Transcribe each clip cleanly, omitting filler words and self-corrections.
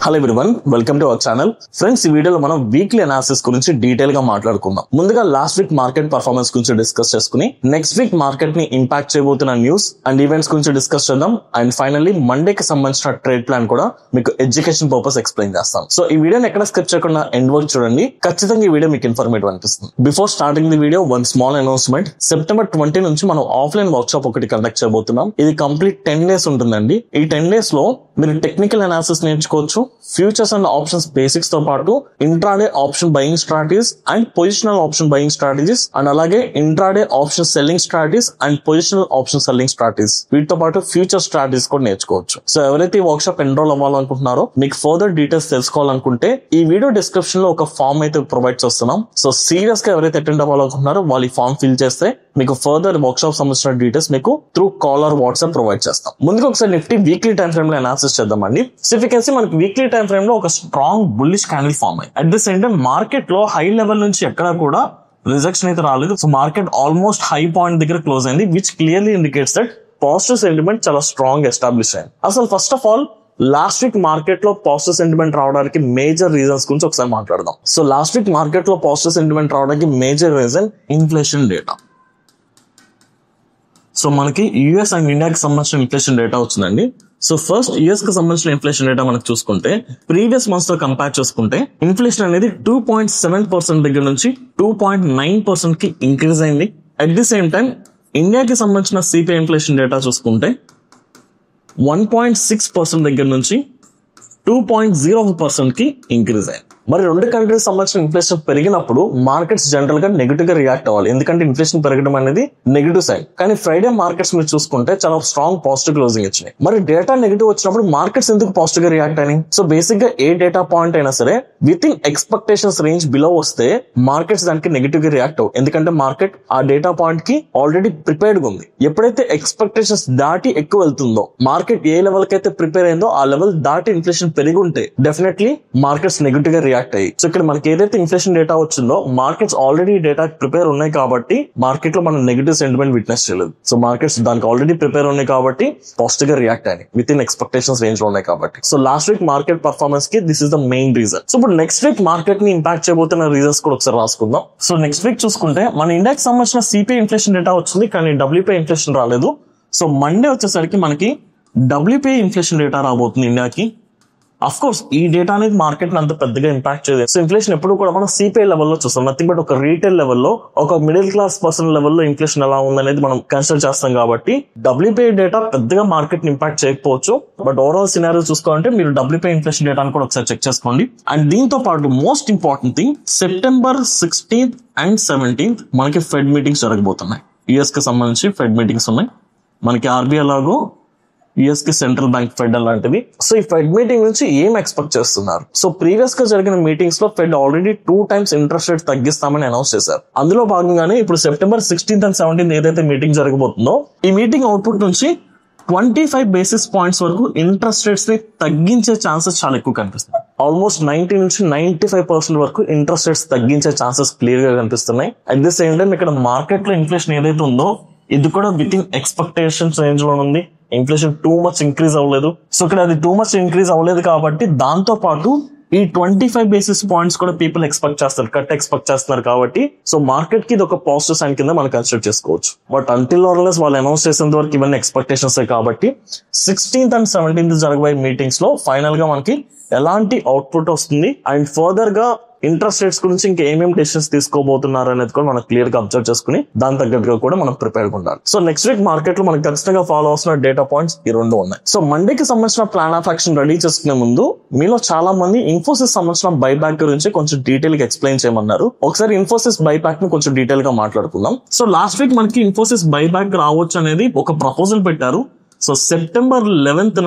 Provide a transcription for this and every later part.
Hello everyone, welcome to our channel. Friends, ఈ వీడియోలో మనం వీక్లీ అనాలిసిస్ గురించి డీటెయిల్ గా మాట్లాడుకుందాం. ముందుగా లాస్ట్ వీక్ మార్కెట్ పర్ఫార్మెన్స్ గురించి డిస్కస్ చేసుకుని నెక్స్ట్ వీక్ మార్కెట్ ని ఇంపాక్ట్ చేయబోతున్న న్యూస్ అండ్ ఈవెంట్స్ గురించి డిస్కస్ చేద్దాం. అండ్ ఫైనల్లీ మండేకి సంబంధించిన ట్రేడ్ ప్లాన్ కూడా మీకు ఎడ్యుకేషన్ పర్పస్ ఎక్స్ప్లెయిన్ చేస్తాం. సో ఈ వీడియోని ఎక్కడ స్కిప్ చేయకుండా ఎండ్ వరకు చూడండి. ఖచ్చితంగా ఈ వీడియో మీకు ఇన్ఫర్మేటివ్ అనిపిస్తుంది. Before starting the video, one small announcement. September 20 నుంచి మనం ఆఫ్లైన్ వర్క్ షాప్ ఒకటి కండక్ట్ చేయబోతున్నాం. ఇది కంప్లీట్ 10 days ఉంటుందండి. ఈ 10 days లో మీరు టెక్నికల్ అనాలిసిస్ నేర్చుకోవచ్చు, ఫ్యూచర్స్ అండ్ ఆప్షన్స్ బేసిక్స్ తో పాటు intraday option buying strategies and positional option buying strategies and అలాగే intraday option selling strategies and positional option selling strategies, వీటితో పాటు ఫ్యూచర్ స్ట్రాటజీస్ కూడా నేర్చుకోవచ్చు. సో ఎవరైతే ఈ వర్క్ షాప్ ఎన్రోల్ అవ్వాలనుకుంటున్నారో, మీకు ఫర్దర్ డీటెయిల్స్ తెలుసుకోవాలనుకుంటే ఈ వీడియో డిస్క్రిప్షన్ లో ఒక ఫామ్ అయితే ప్రొవైడ్ చేస్తున్నాం. సో సీరియస్ గా ఎవరైతే అటెండ్ అవ్వాలనుకుంటున్నారో వాళ్ళు ఈ ఫామ్ ఫిల్ చేస్తే మీకు ఫర్దర్ వర్క్ షాప్ సంబంధించిన డీటెయిల్స్ మీకు through call or WhatsApp provide చేస్తాం. ముందుగా ఒకసారి నిఫ్టీ వీక్లీ టైం ఫ్రేమ్ లో అనాలిసిస్ చేద్దామండి. So if you can see, మనకి వీక్లీ టైం ఫ్రేమ్ లో ఒక స్ట్రాంగ్ బుల్లిష్ క్యాండిల్ ఫామ్ అయ్యి, at the same time market లో హై లెవెల్ నుంచి ఎక్కడ కూడా రిజెక్షన్ అయితే రాలేదు. So market almost high point దగ్గర క్లోజ్ అయింది, which clearly indicates that positive sentiment చాలా స్ట్రాంగ్ ఎస్టాబ్లిష్ అయింది. అసలు first of all last week market లో పాజిటివ్ సెంటిమెంట్ రావడానికి మేజర్ రీజన్స్ గురించి ఒకసారి మాట్లాడదాం. సో లాస్ట్ వీక్ మార్కెట్ లో పాజిటివ్ సెంటిమెంట్ రావడానికి major reason inflation data. So మనకి యుఎస్ అండ్ ఇండియాకి సంబంధించిన ఇన్ఫ్లేషన్ డేటా వచ్చిందండి. సో ఫస్ట్ యుఎస్ కి సంబంధించిన ఇన్ఫ్లేషన్ డేటా మనకు చూసుకుంటే, ప్రీవియస్ మంత్స్ తో కంపేర్ చేసుకుంటే ఇన్ఫ్లేషన్ అనేది 2.7% దగ్గర నుంచి 2.9% కి ఇంక్రీజ్ అయింది. అట్ ది సేమ్ టైం ఇండియాకి సంబంధించిన సిపిఐ ఇన్ఫ్లేషన్ డేటా చూసుకుంటే 1.6% దగ్గర నుంచి 2.0% కి ఇంక్రీజ్ అయింది. మరి రెండు కంట్రీస్ సంబంధించిన ఇన్ఫ్లేషన్ పెరిగినప్పుడు మార్కెట్స్ జనరల్ గా నెగిటివ్ గా రియాక్ట్ అవ్వాలి, ఎందుకంటే ఇన్ఫ్లేషన్ పెరగడం అనేది నెగిటివ్ సైడ్. కానీ ఫ్రైడే మార్కెట్స్ మీరు చూసుకుంటే చాలా స్ట్రాంగ్ పాజిటివ్ క్లోజింగ్ ఇచ్చినాయి. మరి డేటా నెగిటివ్ వచ్చినప్పుడు మార్కెట్స్ ఎందుకు పాజిటివ్ గా రియాక్ట్ అయినాయి? సో బేసిక్ గా ఏ డేటా పాయింట్ అయినా సరే with in expectations range below వస్తే మార్కెట్స్ దానికి నెగిటివ్ గా రియాక్ట్ అవ్వు, ఎందుకంటే మార్కెట్ ఆ డేటా పాయింట్ కి ఆల్రెడీ ప్రిపేర్డ్ గా ఉంది. ఎప్పుడైతే ఎక్స్పెక్టేషన్స్ దాటి ఎక్కువ వెళ్తుందో, మార్కెట్ ఏ లెవెల్ కి అయితే ప్రిపేర్ అయిందో ఆ లెవెల్ దాటి ఇన్ఫ్లేషన్ పెరిగి ఉంటే డెఫినెట్లీ మార్కెట్స్ నెగిటివ్ గా రియాక్ట్ అయ్యి. సో ఇక్కడ మనకి ఏదైతే ఇన్ఫ్లేషన్ డేటా వచ్చిందో, మార్కెట్స్ ఆల్రెడీ డేటా ప్రిపేర్ ఉన్నాయి కాబట్టి మార్కెట్ లో మనం నెగిటివ్ సెంటిమెంట్ విట్నెస్ చేయలేదు. సో మార్కెట్స్ దానికి ఆల్రెడీ ప్రిపేర్ ఉన్నాయి కాబట్టి పాజిటివ్ గా రియాక్ట్ అయ్యాయి, విత్ ఇన్ ఎక్స్పెక్టేషన్స్ రేంజ్ లో ఉన్నాయి కాబట్టి. So last week market performance కి this is the main reason. So ఇప్పుడు నెక్స్ట్ వీక్ మార్కెట్ ని ఇంపాక్ట్ చేయబోతున్న రీజన్స్ కూడా ఒకసారి రాసుకుందాం. సో నెక్స్ట్ వీక్ చూసుకుంటే మన ఇండియాకి సంబంధించిన సిపిఐ ఇన్ఫ్లేషన్ డేటా వచ్చింది, కానీ డబ్ల్యూపీఐ ఇన్ఫ్లేషన్ రాలేదు. సో మండే వచ్చేసరికి మనకి డబ్ల్యూపీఐ ఇన్ఫ్లేషన్ డేటా రాబోతుంది ఇండియాకి. అఫ్ కోర్స్ ఈ డేటా అనేది మార్కెట్ అంత పెద్దగా ఇంపాక్ట్ చేయలేదు. సో ఇన్ఫ్లేషన్ ఎప్పుడు కూడా మనం సిపిఐ లెవెల్లో చూస్తాం, నథింగ్ బట్ ఒక రీటైల్ లెవెల్లో, ఒక మిడిల్ క్లాస్ పర్సన్ లెవెల్లో ఇన్ఫ్లేషన్ ఎలా ఉందనేది మనం కన్సిడర్ చేస్తాం కాబట్టి డబ్ల్యూపీఐ డేటా పెద్దగా మార్కెట్ ని ఇంపాక్ట్ చేయకపోవచ్చు. బట్ ఓవరాల్ సినారియో చూసుకోవాలంటే మీరు డబ్ల్యూపీఐ ఇన్ఫ్లేషన్ డేటాను కూడా ఒకసారి చెక్ చేసుకోండి. అండ్ దీంతో పాటు most important thing, September 16th and 17th మనకి ఫెడ్ మీటింగ్స్ జరగబోతున్నాయి. యుఎస్ కి సంబంధించి ఫెడ్ మీటింగ్స్ ఉన్నాయి, మనకి ఆర్బీఐ లాగో యుఎస్ కి సెంట్రల్ బ్యాంక్ ఫెడ్ అలాంటివి. సో ఈ ఫెడ్ మీటింగ్ నుంచి ఏం ఎక్స్పెక్ట్ చేస్తున్నారు? సో ప్రీవియస్ గా జరిగిన మీటింగ్స్ లో fed already 2 times interest rate తగ్గిస్తామని అనౌన్స్ చేశారు. అందులో భాగంగానే ఇప్పుడు సెప్టెంబర్ 16th and 17th ఏదైతే మీటింగ్ జరగబోతుందో, ఈ మీటింగ్ అవుట్పుట్ నుంచి 25 basis points వరకు ఇంట్రెస్ట్ రేట్స్ ని తగ్గించే ఛాన్సెస్ చాలా ఎక్కువ కనిపిస్తున్నాయి. ఆల్మోస్ట్ 90 నుంచి 95% వరకు ఇంట్రెస్ట్ రేట్స్ తగ్గించే ఛాన్సెస్ క్లియర్ గా కనిపిస్తున్నాయి. అట్ ది సేమ్ టైం ఇక్కడ మార్కెట్ లో ఇన్ఫ్లేషన్ ఏదైతే ఉందో ఇది కూడా విత్ ఇన్ ఎక్స్పెక్టేషన్స్ రేంజ్ లో ఉంది. ఇన్ఫ్లేషన్ టూ మచ్ ఇంక్రీజ్ అవ్వలేదు. సో ఇక్కడ అది టూ మచ్ ఇంక్రీజ్ అవ్వలేదు కాబట్టి దాంతో పాటు ఈ 25 basis points కూడా పీపుల్ ఎక్స్పెక్ట్ చేస్తారు, కట్ ఎక్స్పెక్ట్ చేస్తున్నారు కాబట్టి సో మార్కెట్ కి ఇది ఒక పాజిటివ్ సైన్ కింద మనం కన్సిడర్ చేసుకోవచ్చు. బట్ అంటిల్ ఆర్లెస్ వాళ్ళు అనౌన్స్ చేసేంత వరకు ఇవన్నీ ఎక్స్పెక్టేషన్స్ కాబట్టి 16th and 17th జరగబోయే మీటింగ్స్ లో ఫైనల్ గా మనకి ఎలాంటి అవుట్పుట్ వస్తుంది అండ్ ఫర్దర్ గా ఇంట్రెస్ట్ రేట్స్ గురించి ఇంకా ఏమేమి డెసిషన్స్ తీసుకోబోతున్నారు అనేది కూడా మనం క్లియర్ గా అబ్జర్వ్ చేసుకుని దాని తగ్గట్టుగా కూడా మనం ప్రిపేర్ ఉండాలి. సో నెక్స్ట్ వీక్ మార్కెట్ లో మనకి ఖచ్చితంగా ఫాలో అవుతున్న డేటా పాయింట్స్ ఈ రెండు ఉన్నాయి. సో మండేకి సంబంధించిన ప్లాన్ ఆఫ్ యాక్షన్ రెడీ చేసుకునే ముందు మీలో చాలా మంది ఇన్ఫోసిస్ సంబంధించిన బైబ్యాక్ గురించి కొంచెం డీటెయిల్ గా ఎక్స్ప్లెయిన్ చేయమన్నారు. ఒకసారి ఇన్ఫోసిస్ బైబ్యాక్ ని కొంచెం డీటెయిల్ గా మాట్లాడుకుందాం. సో లాస్ట్ వీక్ మనకి ఇన్ఫోసిస్ బైబ్యాక్ రావచ్చు అనేది ఒక ప్రపోజల్ పెట్టారు. సో September 11th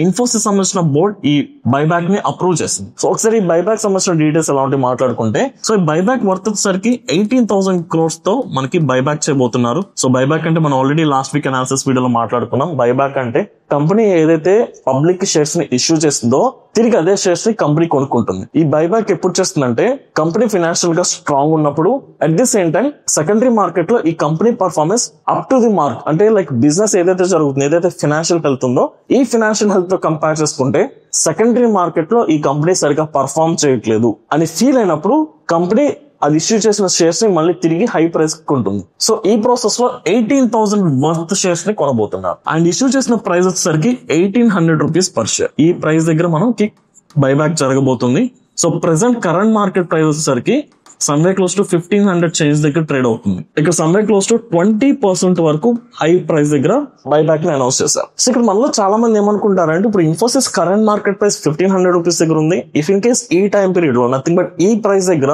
ఇన్ఫోసిస్ సంబంధించిన బోర్డ్ ఈ బైబ్యాక్ ని అప్రూవ్ చేసింది. సో ఒకసారి ఈ బైబ్యాక్ సంబంధించిన డీటెయిల్స్ ఎలా ఉంటే మాట్లాడుకుంటే, సో ఈ బైబ్యాక్ వర్త్ వచ్చేసరికి 18,000 crores తో మనకి బైబ్యాక్ చేయబోతున్నారు. సో బైబ్యాక్ అంటే మనం ఆల్రెడీ లాస్ట్ వీక్ అనాలిసిస్ వీడియోలో మాట్లాడుకున్నాం. బైబ్యాక్ అంటే కంపెనీ ఏదైతే పబ్లిక్ షేర్స్ ని ఇష్యూ చేస్తుందో తిరిగి అదే షేర్స్ ని కంపెనీ కొనుక్కుంటుంది. ఈ బైబ్యాక్ ఎప్పుడు చేస్తుందంటే కంపెనీ ఫైనాన్షియల్ గా స్ట్రాంగ్ ఉన్నప్పుడు, at the same time secondary market లో ఈ company performance up to the mark, అంటే లైక్ బిజినెస్ ఏదైతే జరుగుతుందో, ఏదైతే ఫైనాన్షియల్ హెల్త్ ఉందో ఈ ఫైనాన్షియల్ హెల్త్ తో కంపేర్ చేసుకుంటే సెకండరీ మార్కెట్ లో ఈ కంపెనీ సరిగా పర్ఫార్మ్ చేయట్లేదు అని ఫీల్ అయినప్పుడు కంపెనీ అది ఇష్యూ చేసిన షేర్స్ ని మళ్ళీ తిరిగి హై ప్రైస్ కొంటుంది. సో ఈ ప్రాసెస్ లో 18,000 వర్త్ షేర్స్ ని కొనబోతున్నారు. అండ్ ఇష్యూ చేసిన ప్రైస్ వచ్చేసరికి 1,800 రూపీస్ పర్ షేర్. ఈ ప్రైస్ దగ్గర మనకి బైబ్యాక్ జరగబోతుంది. So present current market price వచ్చేసరికి సమ్వే క్లోజ్ టు 1,500 చేంజ్ దగ్గర ట్రేడ్ అవుతుంది. ఇక్కడ సమ్వే క్లోజ్ టు 20% వరకు హై ప్రైస్ దగ్గర బైబ్యాక్ ని అనౌన్స్ చేశారు. సో ఇక్కడ మనలో చాలా మంది ఏమనుకుంటారంటే ఇప్పుడు Infosys current market price 1,500 rupees దగ్గర ఉంది. ఇఫ్ ఇన్ కేస్ ఈ టైం పీరియడ్ లో నథింగ్ బట్ ఈ ప్రైస్ దగ్గర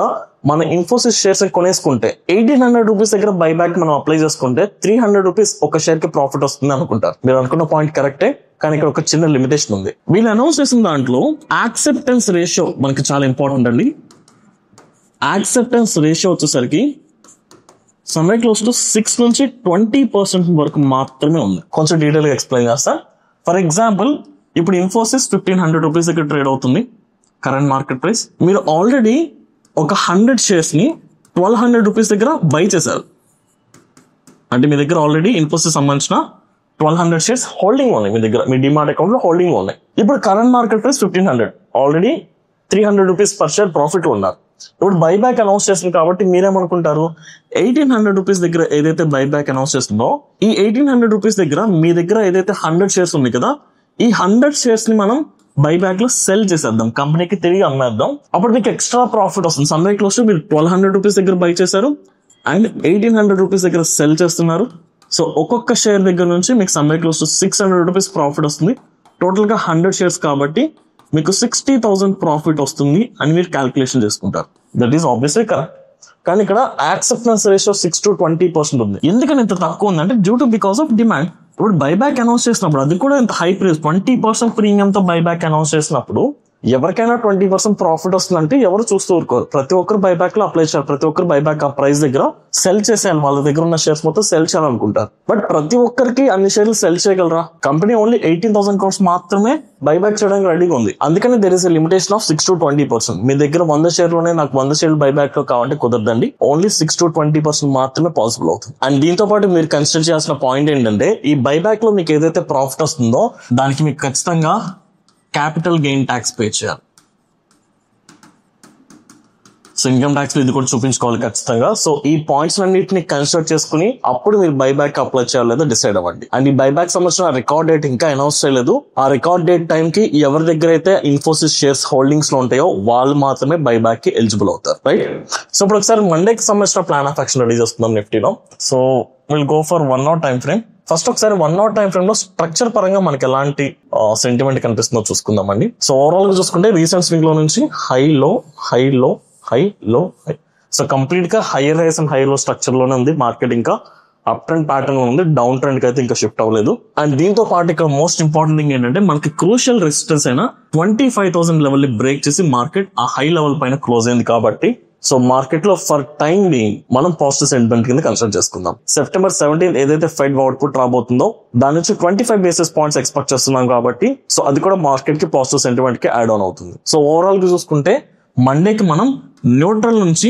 మన ఇన్ఫోసిస్ షేర్స్ కొనేసుకుంటే 1,800 రూపీస్ దగ్గర బైబ్యాక్ మనం అప్లై చేసుకుంటే 300 రూపీస్ ఒక షేర్ కి ప్రాఫిట్ వస్తుంది అనుకుంటారు. మీరు అనుకున్న పాయింట్ కరెక్టే, కానీ ఇక్కడ ఒక చిన్న లిమిటేషన్ ఉంది. వీళ్ళు అనౌన్స్ చేసిన దాంట్లో యాక్సెప్టెన్స్ రేషియో మనకి చాలా ఇంపార్టెంట్ అండి. యాక్సెప్టెన్స్ రేషియో వచ్చేసరికి సమ్వే క్లోజ్ టు 6 నుంచి 20% వరకు మాత్రమే ఉంది. కొంచెం డీటెయిల్ గా ఎక్స్ప్లెయిన్ చేస్తా. ఫర్ ఎగ్జాంపుల్ ఇప్పుడు ఇన్ఫోసిస్ 1,500 రూపీస్ దగ్గర ట్రేడ్ అవుతుంది కరెంట్ మార్కెట్ ప్రైస్. మీరు ఆల్రెడీ ఒక 100 షేర్స్ ని 1,200 రూపీస్ దగ్గర బై చేశారు. అంటే మీ దగ్గర ఆల్రెడీ ఇన్ఫోసిస్ సంబంధించిన 1,200 షేర్స్ హోల్డింగ్ ఉన్నాయి, మీ దగ్గర మీ డిమాట్ అకౌంట్ లో హోల్డింగ్ ఉన్నాయి. ఇప్పుడు current market price 1,500, already 300 rupees per share profit ఉన్నారు. ఇప్పుడు బైబ్యాక్ అనౌన్స్ చేస్తుంది కాబట్టి మీరేమనుకుంటారు, 1,800 రూపీస్ దగ్గర ఏదైతే బైబ్యాక్ అనౌన్స్ చేస్తుందో ఈ 1,800 రూపీస్ దగ్గర మీ దగ్గర ఏదైతే 100 షేర్స్ ఉంది కదా, ఈ 100 షేర్స్ ని మనం బైబ్యాక్ లో సెల్ చేసేద్దాం, కంపెనీకి తిరిగి అమ్మేద్దాం. అప్పుడు మీకు ఎక్స్ట్రా ప్రాఫిట్ వస్తుంది. సమ్వే క్లోజ్ టు మీరు 1,200 రూపీస్ దగ్గర బై చేశారు అండ్ 1,800 రూపీస్ దగ్గర సెల్ చేస్తున్నారు. సో ఒక్కొక్క షేర్ దగ్గర నుంచి మీకు someway close to 600 rupees profit వస్తుంది. టోటల్ గా 100 షేర్స్ కాబట్టి మీకు 60,000 ప్రాఫిట్ వస్తుంది అని మీరు క్యాల్కులేషన్ చేసుకుంటారు. That is obviously correct. కానీ ఇక్కడ యాక్సెప్టెన్స్ రేషియో 6 to 20% ఉంది. ఎందుకని ఇంత తక్కువ ఉందంటే due to because of demand. ఇప్పుడు బైబ్యాక్ అనౌన్స్ చేసినప్పుడు అది కూడా ఇంత హై ప్రైస్ 20% ప్రీమియం తో బైబ్యాక్ అనౌన్స్ చేసినప్పుడు ఎవరికైనా 20% ప్రాఫిట్ వస్తుందంటే ఎవరు చూస్తూ ఊరుకోరు. ప్రతి ఒక్కరు బైబ్యాక్ లో అప్లై చేయాలి. ప్రతి ఒక్కరు బైబ్యాక్ ఆ ప్రైస్ దగ్గర సెల్ చేసేయాలి. వాళ్ళ దగ్గర ఉన్న షేర్స్ మొత్తం సెల్ చేయాలనుకుంటారు. బట్ ప్రతి ఒక్కరికి అన్ని షేర్లు సెల్ చేయగలరా? కంపెనీ ఓన్లీ 18,000 crores మాత్రమే బైబ్యాక్ చేయడానికి రెడీగా ఉంది. అందుకని there is a limitation of 6 to 20%. మీ దగ్గర 100 షేర్లోనే నాకు 100 షేర్లు బైబ్యాక్ లో కావాలంటే కుదరదండి. ఓన్లీ 6 to 20% మాత్రమే పాసిబుల్ అవుతుంది. అండ్ దీంతో పాటు మీరు కన్సిడర్ చేయాల్సిన పాయింట్ ఏంటంటే ఈ బైబ్యాక్ లో మీకు ఏదైతే ప్రాఫిట్ వస్తుందో దానికి మీకు ఖచ్చితంగా క్యాపిటల్ గెయిన్ ట్యాక్స్ పే చేయాలి. సో ఇన్కమ్ ట్యాక్స్ లో ఇది కూడా చూపించుకోవాలి ఖచ్చితంగా. సో ఈ పాయింట్స్ అన్నింటిని కన్సిడర్ చేసుకుని అప్పుడు మీరు బైబ్యాక్ అప్లై చేయాలి లేదా డిసైడ్ అవ్వండి. అండ్ ఈ బైబ్యాక్ సంబంధించిన రికార్డ్ డేట్ ఇంకా అనౌన్స్ చేయలేదు. ఆ రికార్డ్ డేట్ టైం కి ఎవరి దగ్గర అయితే ఇన్ఫోసిస్ షేర్స్ హోల్డింగ్స్ లో ఉంటాయో వాళ్ళు మాత్రమే బైబ్యాక్ కి ఎలిజిబుల్ అవుతారు, రైట్? సో ఇప్పుడు ఒకసారి మండేకి సంబంధించిన ప్లాన్ ఆఫ్ యాక్షన్ రెడీ చేస్తున్నాం నిఫ్టీలో. So will go for 1 hour time frame. First ఒకసారి 1 hour టైం ఫ్రేమ్ లో స్ట్రక్చర్ పరంగా మనకి ఎలాంటి సెంటిమెంట్ కనిపిస్తుందో చూసుకుందామండి. సో ఓవరాల్ గా చూసుకుంటే రీసెంట్ స్వింగ్ లో నుంచి హై లో హై లో హై లో హై, సో కంప్లీట్ గా హైయర్ హైస్ అండ్ హై లో స్ట్రక్చర్ లోనే ఉంది మార్కెట్. ఇంకా అప్ ట్రెండ్ ప్యాటర్న్ లో ఉంది, డౌన్ ట్రెండ్ కి అయితే ఇంకా షిఫ్ట్ అవ్వలేదు. అండ్ దీంతో పాటు ఇక్కడ మోస్ట్ ఇంపార్టెంట్ థింగ్ ఏంటంటే మనకి క్రూషియల్ రెసిస్టెన్స్ అయినా 25,000 లెవెల్ ని బ్రేక్ చేసి మార్కెట్ ఆ హై లెవెల్ పైన క్లోజ్ అయింది. కాబట్టి సో మార్కెట్ లో ఫర్ టైం బీయింగ్ మనం పాజిటివ్ సెంటిమెంట్ కింద కన్సిడర్ చేసుకుందాం. September 17 ఏదైతే ఫెడ్ అవుట్పుట్ రాబోతుందో దాని నుంచి 25 basis points ఎక్స్పెక్ట్ చేస్తున్నాం కాబట్టి సో అది కూడా మార్కెట్ కి పాజిటివ్ సెంటిమెంట్ కి యాడ్ ఆన్ అవుతుంది. సో ఓవరాల్ గా చూసుకుంటే మండేకి మనం న్యూట్రల్ నుంచి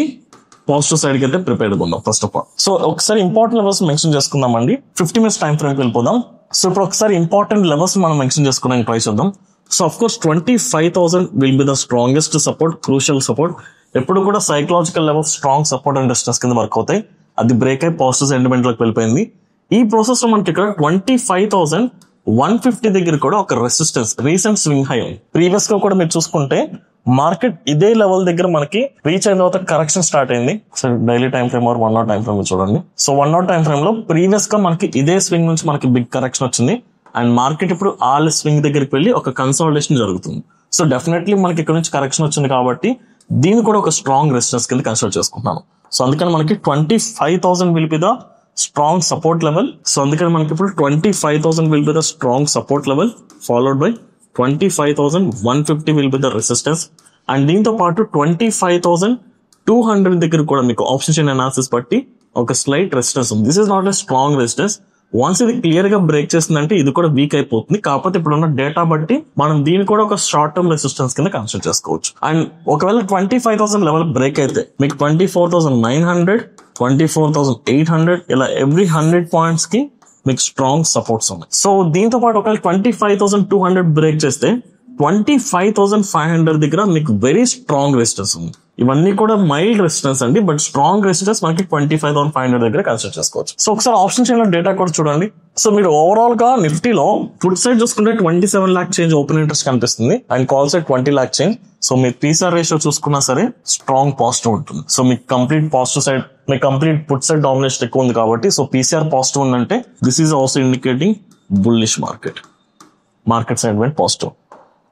పాజిటివ్ సైడ్ కి అయితే ప్రిపేర్డ్ ఉందాం ఫస్ట్ ఆఫ్ ఆల్. సో ఒకసారి ఇంపార్టెంట్ లెవెల్స్ మెన్షన్ చేసుకుందామండి. 50 minutes టైం ఫ్రేమ్ వెళ్ళిపోదాం. సో ఇప్పుడు ఒకసారి ఇంపార్టెంట్ లెవెల్స్ మనం మెన్షన్ చేసుకోవడానికి ట్రై చేద్దాం. So of course 25,000 will be the strongest support, crucial support. ఎప్పుడు కూడా psychological level strong support and resistance కింద వర్క్ అవుతాయి. అది బ్రేక్ అయి పాజిటివ్ సెంటిమెంట్ లోకి వెళ్ళిపోయింది. ఈ ప్రాసెస్ లో మనకి ఇక్కడ 25,150 దగ్గర కూడా ఒక రెసిస్టెన్స్ రీసెంట్ స్వింగ్ హై ఉంది. ప్రీవియస్ గా కూడా మీరు చూసుకుంటే మార్కెట్ ఇదే లెవెల్ దగ్గర మనకి రీచ్ అయిన తర్వాత కరెక్షన్ స్టార్ట్ అయింది. So daily time frame are 1 hour time frame చూడండి. సో 1 hour టైం ఫ్రేమ్ లో ప్రీవియస్ గా మనకి ఇదే స్వింగ్ నుంచి మనకి బిగ్ కరెక్షన్ వచ్చింది. అండ్ మార్కెట్ ఇప్పుడు ఆల్ స్వింగ్ దగ్గరికి వెళ్ళి ఒక కన్సాలిడేషన్ జరుగుతుంది. సో డెఫినెట్లీ మనకి ఇక్కడ నుంచి కరెక్షన్ వచ్చింది కాబట్టి దీన్ని కూడా ఒక స్ట్రాంగ్ రెసిస్టెన్స్ కింద కన్సిడర్ చేసుకుంటున్నాను. సో అందుకని మనకి 25,000 will be the strong support level. So అందుకని మనకి ఇప్పుడు 25,000 will be the strong support level followed by 25,150 will be the resistance. And దీంతో పాటు 25,200 దగ్గర కూడా మీకు ఆప్షన్ చైన్ అనాలిసిస్ బట్టి ఒక స్లైట్ రెసిస్టెన్స్ ఉంది. This is not a strong resistance once ఇది క్లియర్ గా బ్రేక్ చేసిందంటే ఇది కూడా వీక్ అయిపోతుంది. కాకపోతే ఇప్పుడు ఉన్న డేటా బట్టి మనం దీన్ని కూడా ఒక షార్ట్ టర్మ్ రెసిస్టెన్స్ కింద కన్సిడర్ చేసుకోవచ్చు. అండ్ ఒకవేళ 25,000 లెవెల్ బ్రేక్ అయితే మీకు 24,900, 24,800 ఇలా ఎవ్రీ 100 పాయింట్స్ కి మీకు స్ట్రాంగ్ సపోర్ట్స్ ఉన్నాయి. సో దీంతో పాటు ఒకవేళ 25,200 బ్రేక్ చేస్తే 25,500 దగ్గర మీకు వెరీ స్ట్రాంగ్ రెసిస్టెన్స్ ఉంది. ఇవన్నీ కూడా మైల్డ్ రెసిస్టెన్స్ అండి, బట్ స్ట్రాంగ్ రెసిస్టెన్స్ మనకి 25,500 దగ్గర కన్సిడర్ చేసుకోవచ్చు. సో ఒకసారి ఆప్షన్ చైన్ లో డేటా కూడా చూడండి. సో మీరు ఓవరాల్ గా నిఫ్టీలో ఫుడ్ సైడ్ చూసుకుంటే 27 lakh చేంజ్ ఓపెన్ ఇంట్రెస్ట్ కనిపిస్తుంది and call side 20 lakh change. So me PCR ratio చూసుకున్నా సరే స్ట్రాంగ్ పాజిటివ్ ఉంటుంది. సో మీకు కంప్లీట్ పాజిటివ్ సైడ్, మీకు కంప్లీట్ పుట్ సైడ్ డామినేషన్ ఎక్కువ ఉంది కాబట్టి సో పీసీఆర్ పాజిటివ్ ఉందంటే this is also indicating bullish market side vent positive.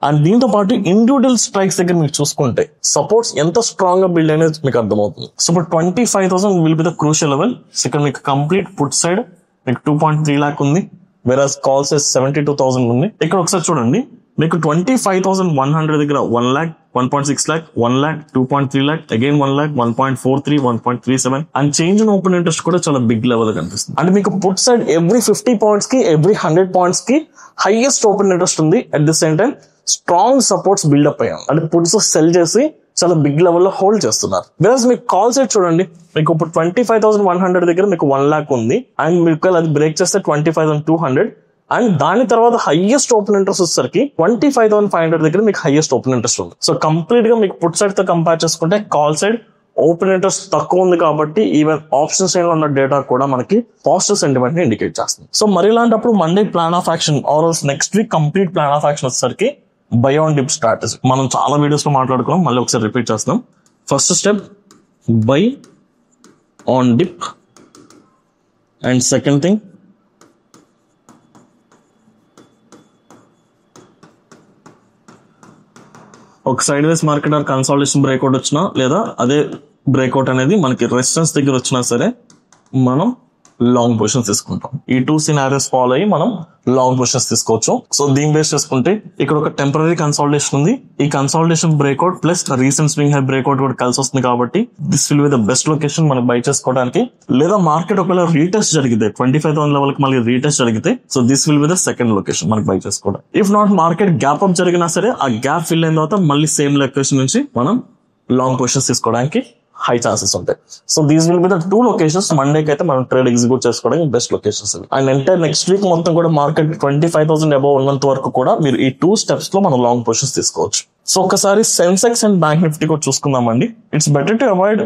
And దీంతో పాటు ఇండివిజువల్ స్ట్రైక్స్ దగ్గర మీరు చూసుకుంటే సపోర్ట్స్ ఎంత స్ట్రాంగ్ గా బిల్డ్ అనేది మీకు అర్థమవుతుంది. సో ఇప్పుడు 25,000 will be the crucial level. So ఇక్కడ మీకు కంప్లీట్ పుట్ సైడ్ మీకు 2.3 lakh ఉంది, వెరాజ్ కాల్స్ 72,000 ఉంది. ఇక్కడ ఒకసారి చూడండి, మీకు 25,100 దగ్గర 1 lakh, 1.6 lakh, 1 lakh, 2.3 lakh, again 1 lakh, 1.43, 1.37 and change in open interest కూడా చాలా బిగ్ లెవెల్ కనిపిస్తుంది. అంటే మీకు పుట్ సైడ్ ఎవ్రీ 50 పాయింట్స్ కి, ఎవ్రీ 100 పాయింట్స్ కి హైయెస్ట్ ఓపెన్ ఇంట్రెస్ట్ ఉంది. At the same time strong supports build up అయ్యాం, అంటే పుట్స్ సెల్ చేసి చాలా బిగ్ లెవెల్లో హోల్డ్ చేస్తున్నారు. బికాస్ మీకు కాల్ సైడ్ చూడండి, మీకు ఇప్పుడు 25,100 దగ్గర మీకు 1 lakh ఉంది అండ్ మీకు అది బ్రేక్ చేస్తే 25,200 అండ్ దాని తర్వాత హైయెస్ట్ ఓపెన్ ఇంట్రెస్ట్ వచ్చేసరికి 25,500 దగ్గర మీకు హైయెస్ట్ ఓపెన్ ఇంట్రెస్ట్ ఉంది. సో కంప్లీట్ గా మీకు పుట్ సైడ్ తో కంపేర్ చేసుకుంటే కాల్ సైడ్ ఓపెన్ ఇంట్రెస్ట్ తక్కువ ఉంది కాబట్టి ఈవెన్ ఆప్షన్ సైడ్ లో ఉన్న డేటా కూడా మనకి పాజిటివ్ సెంటిమెంట్ ని ఇండికేట్ చేస్తుంది. సో మరి ఇలాంటప్పుడు Monday plan of action or next week complete plan of action వచ్చేసరికి బై ఆన్ డిప్ స్ట్రాటజీ. మనం చాలా వీడియోస్ లో మాట్లాడుకున్నాం, మళ్ళీ ఒకసారి రిపీట్ చేస్తున్నాం. First step buy on dip and second thing ఒక sideways market or consolidation breakout వచ్చినా లేదా అదే బ్రేక్అవుట్ అనేది మనకి రెసిస్టెన్స్ దగ్గర వచ్చినా సరే మనం లాంగ్ పొజిషన్స్ తీసుకుంటాం. ఈ 2 సినారియోస్ ఫాలో అయ్యి మనం లాంగ్ పొజిషన్స్ తీసుకోవచ్చు. సో దీని బేస్ చేసుకుంటే ఇక్కడ ఒక టెంపరీ కన్సాలిడేషన్ ఉంది, ఈ consolidation breakout plus recent swing high breakout కూడా కలిసి వస్తుంది కాబట్టి this will be the best location మనం బై చేసుకోవడానికి. లేదా మార్కెట్ ఒకవేళ రీటెస్ట్ జరిగితే 25,000 లెవెల్ కి మళ్ళీ రీటెస్ట్ జరిగితే so this will be the second location మనకి బై చేసుకోవడం. If not market gap up జరిగినా సరే ఆ గ్యాప్ ఫిల్ అయిన తర్వాత మళ్ళీ సేమ్ లొకేషన్ నుంచి మనం లాంగ్ పొజిషన్స్ తీసుకోవడానికి హై ఛాన్సెస్ ఉంటాయి. So these will be the 2 locations మండేకి అయితే మనం ట్రేడ్ ఎగ్జిక్యూట్ చేసుకోవడానికి best locations. And entire next week మొత్తం కూడా మార్కెట్ 25,000 అబౌవ్ ఉన్నంత వరకు కూడా మీరు ఈ 2 స్టెప్స్ లో మనం లాంగ్ పొజిషన్స్ తీసుకోవచ్చు. సో ఒకసారి సెన్సెక్స్ అండ్ బ్యాంక్ నిఫ్టీ కూడా చూసుకుందామండి. It's better to avoid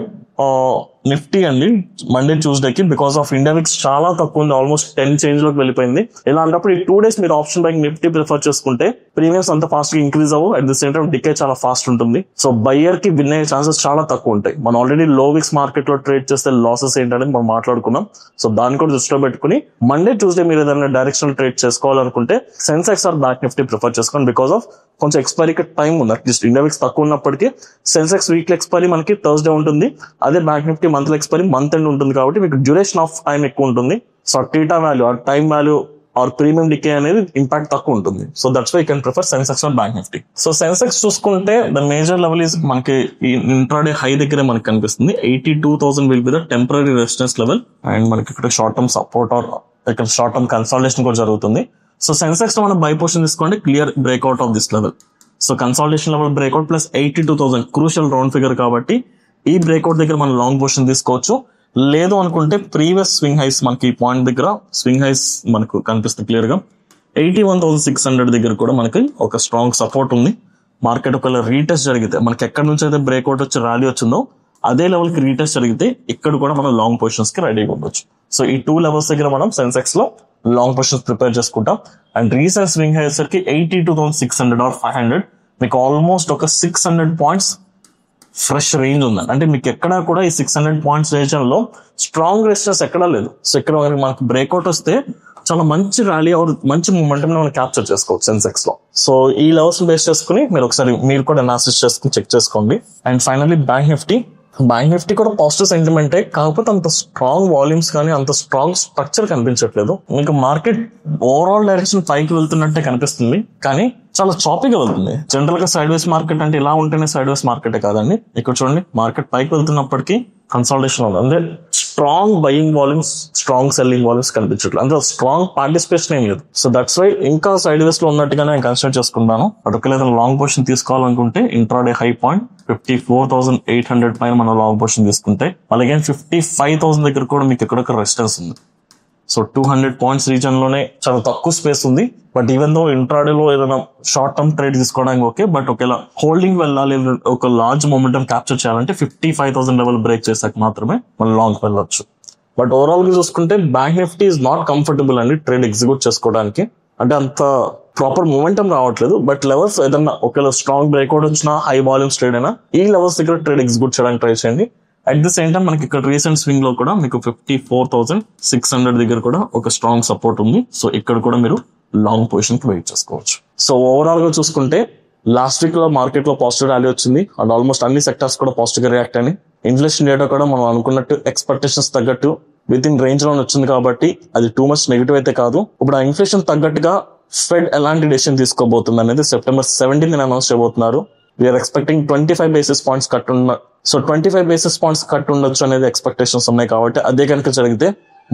Nifty అండి మండే ట్యూస్డేకి బికాస్ ఆఫ్ ఇండియా విక్స్ చాలా తక్కువ ఉంది, ఆల్మోస్ట్ 10 చేంజ్ లోకి వెళ్ళిపోయింది. ఇలా అన్నప్పుడు ఈ 2 days మీరు ఆప్షన్ బ్యాంక్ నిఫ్టీ ప్రిఫర్ చేసుకుంటే ప్రీమియమ్స్ అంత ఫాస్ట్ గా ఇంక్రీజ్ అవ్వు, at the same time decay చాలా ఫాస్ట్ ఉంటుంది. సో బయ్యర్ కి విన్ అయ్యే ఛాన్సెస్ చాలా తక్కువ ఉంటాయి. మనం ఆల్రెడీ లో విక్స్ మార్కెట్ లో ట్రేడ్ చేస్తే లాసెస్ ఏంటనేది మనం మాట్లాడుకున్నాం. సో దాన్ని కూడా దృష్టిలో పెట్టుకుని మండే ట్యూస్డే మీరు ఏదైనా డైరెక్షన్ ట్రేడ్ చేసుకోవాలనుకుంటే Sensex or Bank Nifty prefer చేసుకోండి. బికాస్ ఆఫ్ కొంచెం ఎక్స్పైరీకి టైం ఉంది. అట్లీస్ట్ ఇండియా విక్స్ తక్కువ ఉన్నప్పటికీ సెన్సెక్స్ వీక్లీ ఎక్స్పైరీ మనకి థర్స్డే ఉంటుంది, అదే Bank Nifty monthly expiry month end ఉంటుంది కాబట్టి మీకు డ్యూరేషన్ ఆఫ్ టైం ఎక్కువ ఉంటుంది. So theta value or time value or premium decay అనేది ఇంపాక్ట్ తక్కువ ఉంటుంది. So that's why you can prefer Sensex or Bank Nifty. So Sensex చూసుకుంటే the major level is మనకి ఈ ఇంట్రాడే హై దగ్గరే మనకి కనిపిస్తుంది. 82,000 will be the temporary resistance level and మనకి ఇక్కడ షార్ట్ టర్మ్ సపోర్ట్ ఆర్ ఇక్కడ షార్ట్ టర్మ్ కన్సాలిడేషన్ కూడా జరుగుతుంది. సో సెన్సెక్స్ లో మనం బై పొజిషన్ తీసుకోండి, clear breakout of this level. So consolidation level breakout plus 82,000 crucial round figure కాబట్టి ఈ బ్రేక్అవుట్ దగ్గర మనం లాంగ్ పొజిషన్ తీసుకోవచ్చు. లేదు అనుకుంటే ప్రీవియస్ స్వింగ్ హైస్ మనకి ఈ పాయింట్ దగ్గర స్వింగ్ హైస్ మనకు కనిపిస్తుంది క్లియర్ గా. 81,600 దగ్గర కూడా మనకి ఒక స్ట్రాంగ్ సపోర్ట్ ఉంది. మార్కెట్ ఒకవేళ రీటెస్ట్ జరిగితే మనకి ఎక్కడి నుంచి అయితే బ్రేక్అవుట్ వచ్చి ర్యాలీ వచ్చిందో అదే లెవెల్ కి రీటెస్ట్ జరిగితే ఇక్కడ కూడా మనం లాంగ్ పొజిషన్స్ కి రెడీగా ఉండొచ్చు. సో ఈ 2 లెవెల్స్ దగ్గర మనం సెన్సెక్స్ లో లాంగ్ పొజిషన్స్ ప్రిపేర్ చేసుకుంటాం. అండ్ రీసెంట్ స్వింగ్ హై వచ్చేసరికి 82,600 ఆర్ 500 మీకు ఆల్మోస్ట్ ఒక 600 పాయింట్స్ ఫ్రెష్ రేంజ్ ఉందండి. అంటే మీకు ఎక్కడా కూడా ఈ 600 పాయింట్స్ రీజన్ లో స్ట్రాంగ్ రెసిస్టెన్స్ ఎక్కడా లేదు. సో ఇక్కడ మనకి బ్రేక్అవుట్ వస్తే చాలా మంచి ర్యాలీ మంచి మూమెంటం మనం క్యాప్చర్ చేసుకోవచ్చు సెన్సెక్స్ లో. సో ఈ లెవెల్స్ బేస్ చేసుకుని మీరు ఒకసారి మీరు కూడా అనాలిసిస్ చేసుకుని చెక్ చేసుకోండి. అండ్ ఫైనల్లీ బ్యాంక్ నిఫ్టీ కూడా పాజిటివ్ సెంటిమెంటే, కాకపోతే అంత స్ట్రాంగ్ వాల్యూమ్స్ కానీ అంత స్ట్రాంగ్ స్ట్రక్చర్ కనిపించట్లేదు. మీకు మార్కెట్ ఓవరాల్ డైరెక్షన్ పైకి వెళ్తున్నట్టే కనిపిస్తుంది, కానీ చాలా చాపీగా వెళ్తుంది. జనరల్ గా సైడ్ వేస్ మార్కెట్ అంటే ఇలా ఉంటేనే సైడ్ వేస్ మార్కెటే కాదండి. ఇక్కడ చూడండి మార్కెట్ పైకి వెళ్తున్నప్పటికీ కన్సల్టేషన్ ఉంది. అంటే strong buying volumes, strong selling volumes కనిపించట్లేదు. అంటే స్ట్రాంగ్ పార్టిసిపేషన్ ఏం లేదు. సో దట్స్ వై ఇంకా సైడ్ వేస్ లో ఉన్నట్టుగానే నేను కన్సిడర్ చేసుకుంటాను. బట్ ఒకవేళ లాంగ్ పొజిషన్ తీసుకోవాలనుకుంటే ఇంట్రాడే హై పాయింట్ 54,800 పైన మనం లాంగ్ పొజిషన్ తీసుకుంటే, అలాగే 55,000 దగ్గర కూడా మీకు ఎక్కడొక రెసిస్టెన్స్ ఉంది. సో 200 పాయింట్స్ రీజన్ లోనే చాలా తక్కువ స్పేస్ ఉంది. బట్ ఈవెన్ దో ఇంట్రాడేలో ఏదైనా షార్ట్ టర్మ్ ట్రేడ్ తీసుకోవడానికి ఓకే, బట్ ఒకవేళ హోల్డింగ్ వెళ్ళాలి, ఒక లార్జ్ మొమెంటం క్యాప్చర్ చేయాలంటే 55,000 లెవెల్ బ్రేక్ చేసాక మాత్రమే మనం లాంగ్ వెళ్ళొచ్చు. బట్ ఓవరాల్ గా చూసుకుంటే bank Nifty is not comfortable అండి ట్రేడ్ ఎగ్జిక్యూట్ చేసుకోవడానికి. అంటే అంత ప్రాపర్ మూమెంటం రావట్లేదు. బట్ లెవెల్స్ ఏదన్నా ఒకవేళ స్ట్రాంగ్ బ్రేక్అవుట్ వచ్చినా, హై వాల్యూమ్స్ ట్రేడ్ అయినా ఈ లెవెల్స్ దగ్గర ట్రేడ్ ఎగ్జిక్యూట్ చేయడానికి ట్రై చేయండి. అట్ ది సేమ్ టైం మనకి ఇక్కడ రీసెంట్ స్వింగ్ లో కూడా మీకు 54,600 దగ్గర కూడా ఒక స్ట్రాంగ్ సపోర్ట్ ఉంది. సో ఇక్కడ కూడా మీరు లాంగ్ పొజిషన్ కి వెయిట్ చేసుకోవచ్చు. సో ఓవరాల్ గా చూసుకుంటే లాస్ట్ వీక్ లో మార్కెట్ లో పాజిటివ్ ర్యాలీ వచ్చింది అండ్ ఆల్మోస్ట్ అన్ని సెక్టర్స్ కూడా పాజిటివ్ గా రియాక్ట్ అయినాయి. ఇన్ఫ్లేషన్ డేటా కూడా మనం అనుకున్నట్టు ఎక్స్పెక్టేషన్స్ తగ్గట్టు విత్ ఇన్ రేంజ్ లో వచ్చింది కాబట్టి అది టూ మచ్ నెగిటివ్ అయితే కాదు. ఇప్పుడు ఆ ఇన్ఫ్లేషన్ తగ్గట్టుగా ఫెడ్ ఎలాంటి డెసిషన్ తీసుకోబోతుంది అనేది September 17 అనౌన్స్ చేయబోతున్నారు. We're expecting 25 basis points cut ఉన్న, సో 25 basis points కట్ ఉండొచ్చు అనేది ఎక్స్పెక్టేషన్స్ ఉన్నాయి. కాబట్టి అదే కనుక జరిగితే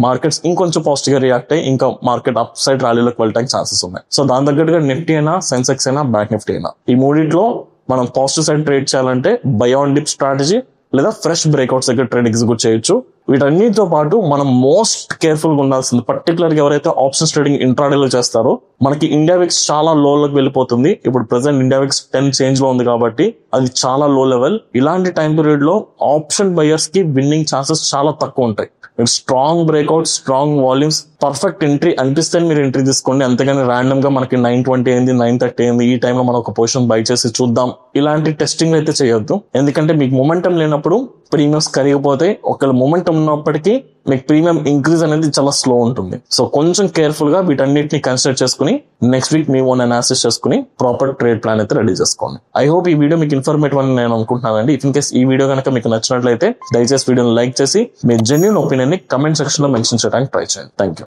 మార్కెట్స్ ఇంకొంచెం పాజిటివ్ గా రియాక్ట్ అయ్యి ఇంకా మార్కెట్ అప్ సైడ్ ర్యాలీలోకి వెళ్ళడానికి ఛాన్సెస్ ఉన్నాయి. సో దాని తగ్గట్టుగా నిఫ్టీ అయినా, సెన్సెక్స్ అయినా, బ్యాంక్ నిఫ్టీ అయినా ఈ మూడిట్లో మనం పాజిటివ్ సైడ్ ట్రేడ్ చేయాలంటే బై ఆన్ డిప్ స్ట్రాటజీ లేదా ఫ్రెష్ బ్రేక్అవుట్స్ దగ్గర ట్రేడ్ ఎగ్జిక్యూట్ చేయొచ్చు. వీటన్నిటితో పాటు మనం మోస్ట్ కేర్ఫుల్ గా ఉండాల్సింది పర్టికులర్ గా ఎవరైతే ఆప్షన్స్ ట్రేడింగ్ ఇంట్రాడేలో చేస్తారో, మనకి ఇండియా విక్స్ చాలా లోకి వెళ్ళిపోతుంది. ఇప్పుడు ప్రెసెంట్ ఇండియా విక్స్ 10 చేంజ్ లో ఉంది కాబట్టి అది చాలా లో లెవెల్. ఇలాంటి టైం పీరియడ్ లో ఆప్షన్ బయర్స్ కి విన్నింగ్ ఛాన్సెస్ చాలా తక్కువ ఉంటాయి. మీరు strong breakout, strong volumes, perfect entry అనిపిస్తే మీరు ఎంట్రీ తీసుకోండి. అంతేగాని ర్యాండమ్ గా మనకి 920 అయింది, 930 అయింది, ఈ టైంలో మనం ఒక పొజిషన్ బై చేసి చూద్దాం ఇలాంటి టెస్టింగ్ అయితే చేయొద్దు. ఎందుకంటే మీకు మొమెంటం లేనప్పుడు ప్రీమియమ్స్ కరిగిపోతే, ఒకవేళ మొమెంటం ఉన్నప్పటికీ మీకు ప్రీమియం ఇంక్రీజ్ అనేది చాలా స్లో ఉంటుంది. సో కొంచెం కేర్ఫుల్ గా వీటన్నిటిని కన్సిడర్ చేసుకుని నెక్స్ట్ వీక్ మీ ఓన్ అనాలిసిస్ చేసుకుని ప్రాపర్ ట్రేడ్ ప్లాన్ అయితే రెడీ చేసుకోండి. ఐ హోప్ ఈ వీడియో మీకు ఇన్ఫర్మేటివ్ అని నేను అనుకుంటున్నానండి. ఇఫ్ ఇన్ కేస్ ఈ వీడియో కనుక మీకు నచ్చినట్లయితే దయచేసి వీడియోని లైక్ చేసి మీ జెన్యూన్ ఒపీనియన్ ని కమెంట్ సెక్షన్ లో మెన్షన్ చేయడానికి ట్రై చేయండి. Thank you.